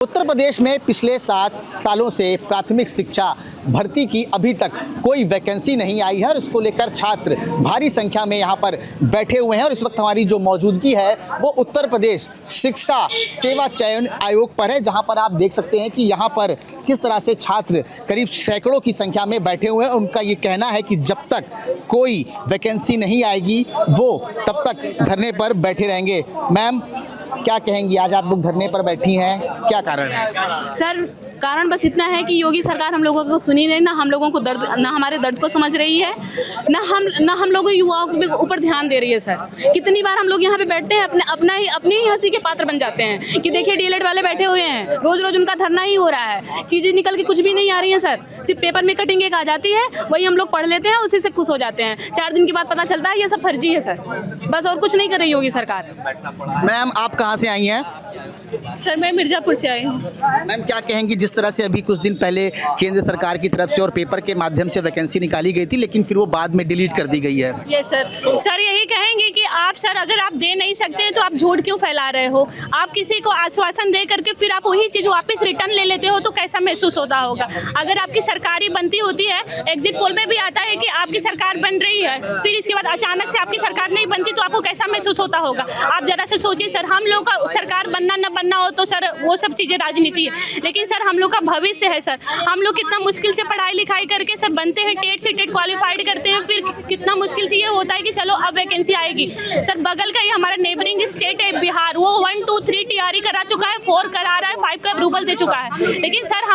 उत्तर प्रदेश में पिछले 7 सालों से प्राथमिक शिक्षा भर्ती की अभी तक कोई वैकेंसी नहीं आई है और इसको लेकर छात्र भारी संख्या में यहाँ पर बैठे हुए हैं। और इस वक्त हमारी जो मौजूदगी है वो उत्तर प्रदेश शिक्षा सेवा चयन आयोग पर है, जहाँ पर आप देख सकते हैं कि यहाँ पर किस तरह से छात्र करीब सैकड़ों की संख्या में बैठे हुए हैं। उनका ये कहना है कि जब तक कोई वैकेंसी नहीं आएगी वो तब तक धरने पर बैठे रहेंगे। मैम, क्या कहेंगी, आज आप लोग धरने पर बैठी हैं, क्या कारण है? सर, कारण बस इतना है कि योगी सरकार हम लोगों को सुनी नहीं, ना हम लोगों को दर्द, ना हमारे दर्द को समझ रही है, ना हम लोगों युवाओं के ऊपर ध्यान दे रही है। सर, कितनी बार हम लोग यहाँ पे बैठते हैं, अपनी ही हंसी के पात्र बन जाते हैं कि देखिए डीएलएड वाले बैठे हुए हैं, रोज रोज उनका धरना ही हो रहा है, चीजें निकल के कुछ भी नहीं आ रही है। सर, सिर्फ पेपर में कटिंग एक आ जाती है, वही हम लोग पढ़ लेते हैं, उसी से खुश हो जाते हैं। 4 दिन के बाद पता चलता है ये सब फर्जी है। सर, बस और कुछ नहीं कर रही योगी सरकार। मैम, आप कहाँ से आई हैं? सर, मैं मिर्जापुर से आई हूँ। मैम, क्या कहेंगी, जिस तरह से अभी कुछ दिन पहले केंद्र सरकार की तरफ से और पेपर के माध्यम से वैकेंसी निकाली गई थी, लेकिन फिर वो बाद में डिलीट कर दी गई है? ये सर यही कहेंगे कि आप सर अगर आप दे नहीं सकते हैं तो आप झूठ क्यों फैला रहे हो? आप किसी को आश्वासन दे करके फिर आप वही चीज़ वापस रिटर्न ले लेते हो तो कैसा महसूस होता होगा? अगर आपकी सरकारी बनती होती है, एग्जिट पोल में भी आता है कि आपकी सरकार बन रही है, फिर इसके बाद अचानक से आपकी सरकार नहीं बनती तो आपको कैसा महसूस होता होगा? आप जरा से सोचिए सर, हम लोग का सरकार बनना न बनना हो तो सर वो सब चीज़ें राजनीति है, लेकिन सर हम लोग का भविष्य है। सर, हम लोग कितना मुश्किल से पढ़ाई लिखाई करके सर बनते हैं, टेट से टेट क्वालिफाइड करते हैं, फिर कितना मुश्किल से ये होता है कि चलो अब वैकेंसी आएगी। सर, बगल का ही हमारा नेबरिंग स्टेट है बिहार, वो 1 2 3 तैयारी करा चुका है, 4 करा रहा है, 5 का अप्रूवल दे चुका है। लेकिन सर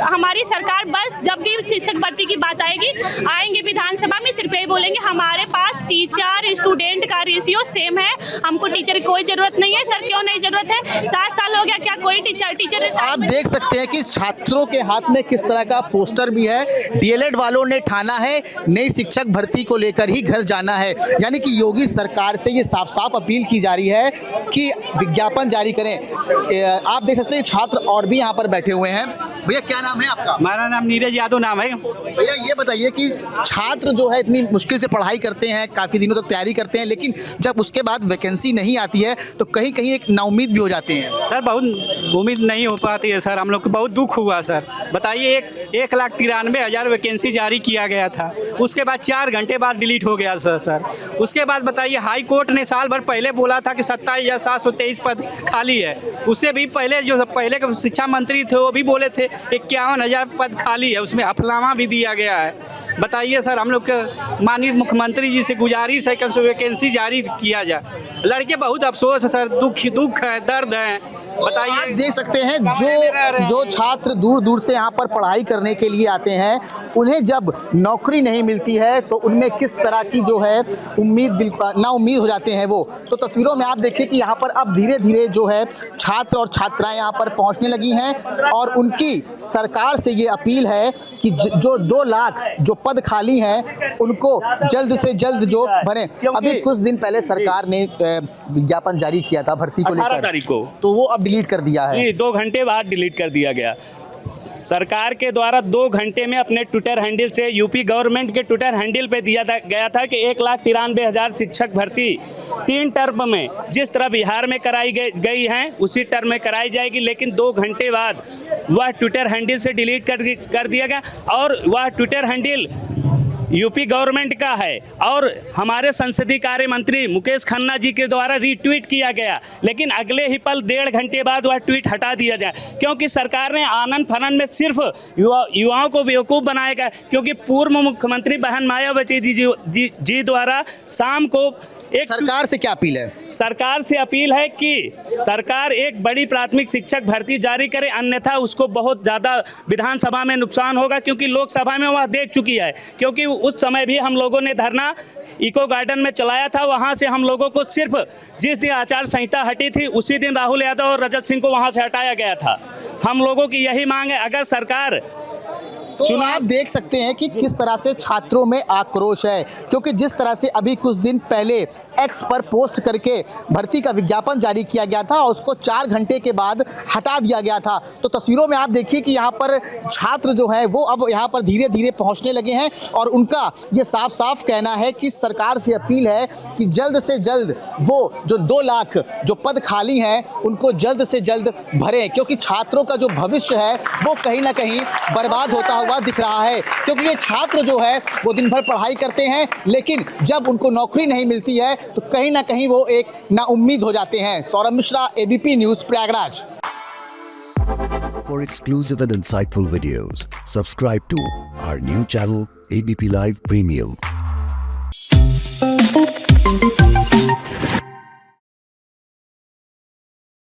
हमारी सरकार बस जब भी शिक्षक भर्ती की बात आएंगे विधानसभा में सिर्फ यही बोलेंगे हमारे पास टीचर स्टूडेंट का रेशियो सेम है, हमको टीचर की कोई जरूरत नहीं है। सर, क्यों नहीं जरूरत है? 7 साल हो गया, क्या कोई टीचर आप देख सकते हैं कि छात्रों के हाथ में किस तरह का पोस्टर भी है। डीएलएड वालों ने ठाना है नई शिक्षक भर्ती को लेकर ही घर जाना है, यानी कि योगी सरकार से ये साफ साफ अपील की जा रही है कि विज्ञापन जारी करें। आप देख सकते हैं छात्र और भी यहाँ पर बैठे हुए हैं। भैया, क्या नाम है आपका? हमारा नाम नीरज यादव नाम है। भैया, ये बताइए कि छात्र जो है इतनी मुश्किल से पढ़ाई करते हैं, काफ़ी दिनों तक तैयारी करते हैं, लेकिन जब उसके बाद वैकेंसी नहीं आती है तो कहीं कहीं एक नाउम्मीद भी हो जाते हैं। सर, बहुत उम्मीद नहीं हो पाती है सर, हम लोग को बहुत दुख हुआ सर। बताइए, 1,93,000 वैकेंसी जारी किया गया था, उसके बाद 4 घंटे बाद डिलीट हो गया सर। उसके बाद बताइए, हाई कोर्ट ने साल भर पहले बोला था कि 27,723 पद खाली है। उससे भी पहले जो पहले के शिक्षा मंत्री थे वो भी बोले थे 51,000 पद खाली है, उसमें अफवाह भी दिया गया है। बताइए सर, हम लोग के माननीय मुख्यमंत्री जी से गुजारिश है कि हमसे वैकेंसी जारी किया जाए। लड़के बहुत अफसोस है सर, दुख है, दर्द है। बताइए, आप देख सकते हैं जो छात्र दूर दूर से यहाँ पर पढ़ाई करने के लिए आते हैं, उन्हें जब नौकरी नहीं मिलती है तो उनमें किस तरह की जो है ना उम्मीद हो जाते हैं वो। तो तस्वीरों में आप देखिए कि यहाँ पर अब धीरे धीरे जो है छात्र और छात्राएं यहाँ पर पहुँचने लगी हैं और उनकी सरकार से ये अपील है कि जो 2 लाख जो पद खाली हैं उनको जल्द से जल्द जो भरें। अभी कुछ दिन पहले सरकार ने विज्ञापन जारी किया था भर्ती को लेकर, 18 तारीख को, तो वो अब डिलीट कर दिया है। जी, 2 घंटे बाद डिलीट कर दिया गया। सरकार के द्वारा 2 घंटे में अपने ट्विटर हैंडल से, यूपी गवर्नमेंट के ट्विटर हैंडल पे दिया गया था कि 1,93,000 शिक्षक भर्ती 3 टर्म में जिस तरह बिहार में कराई गई हैं उसी टर्म में कराई जाएगी। लेकिन 2 घंटे बाद वह ट्विटर हैंडल से डिलीट कर दिया गया और वह ट्विटर हैंडल यूपी गवर्नमेंट का है और हमारे संसदीय कार्य मंत्री मुकेश खन्ना जी के द्वारा रीट्वीट किया गया। लेकिन अगले ही पल 1.5 घंटे बाद वह ट्वीट हटा दिया जाए, क्योंकि सरकार ने आनन फानन में सिर्फ युवाओं को बेवकूफ़ बनाया गया। क्योंकि पूर्व मुख्यमंत्री बहन मायावती जी द्वारा शाम को सरकार से क्या अपील है? सरकार से अपील है कि सरकार एक बड़ी प्राथमिक शिक्षक भर्ती जारी करे, अन्यथा उसको बहुत ज़्यादा विधानसभा में नुकसान होगा, क्योंकि लोकसभा में वह देख चुकी है। क्योंकि उस समय भी हम लोगों ने धरना इको गार्डन में चलाया था, वहाँ से हम लोगों को सिर्फ जिस दिन आचार संहिता हटी थी उसी दिन राहुल यादव और रजत सिंह को वहाँ से हटाया गया था। हम लोगों की यही मांग है, अगर सरकार तो आप देख सकते हैं कि किस तरह से छात्रों में आक्रोश है, क्योंकि जिस तरह से अभी कुछ दिन पहले एक्स पर पोस्ट करके भर्ती का विज्ञापन जारी किया गया था और उसको 4 घंटे के बाद हटा दिया गया था। तो तस्वीरों में आप देखिए कि यहाँ पर छात्र जो है वो अब यहाँ पर धीरे धीरे पहुँचने लगे हैं और उनका ये साफ साफ कहना है कि सरकार से अपील है कि जल्द से जल्द वो जो 2 लाख जो पद खाली हैं उनको जल्द से जल्द भरें, क्योंकि छात्रों का जो भविष्य है वो कहीं ना कहीं बर्बाद होता हुआ दिख रहा है। क्योंकि ये छात्र जो है वो दिन भर पढ़ाई करते हैं, लेकिन जब उनको नौकरी नहीं मिलती है तो कहीं ना कहीं वो एक नाउम्मीद हो जाते हैं। Saurabh Mishra, ABP news, Prayagraj. For exclusive and insightful videos, subscribe to our new channel ABP Live Premium.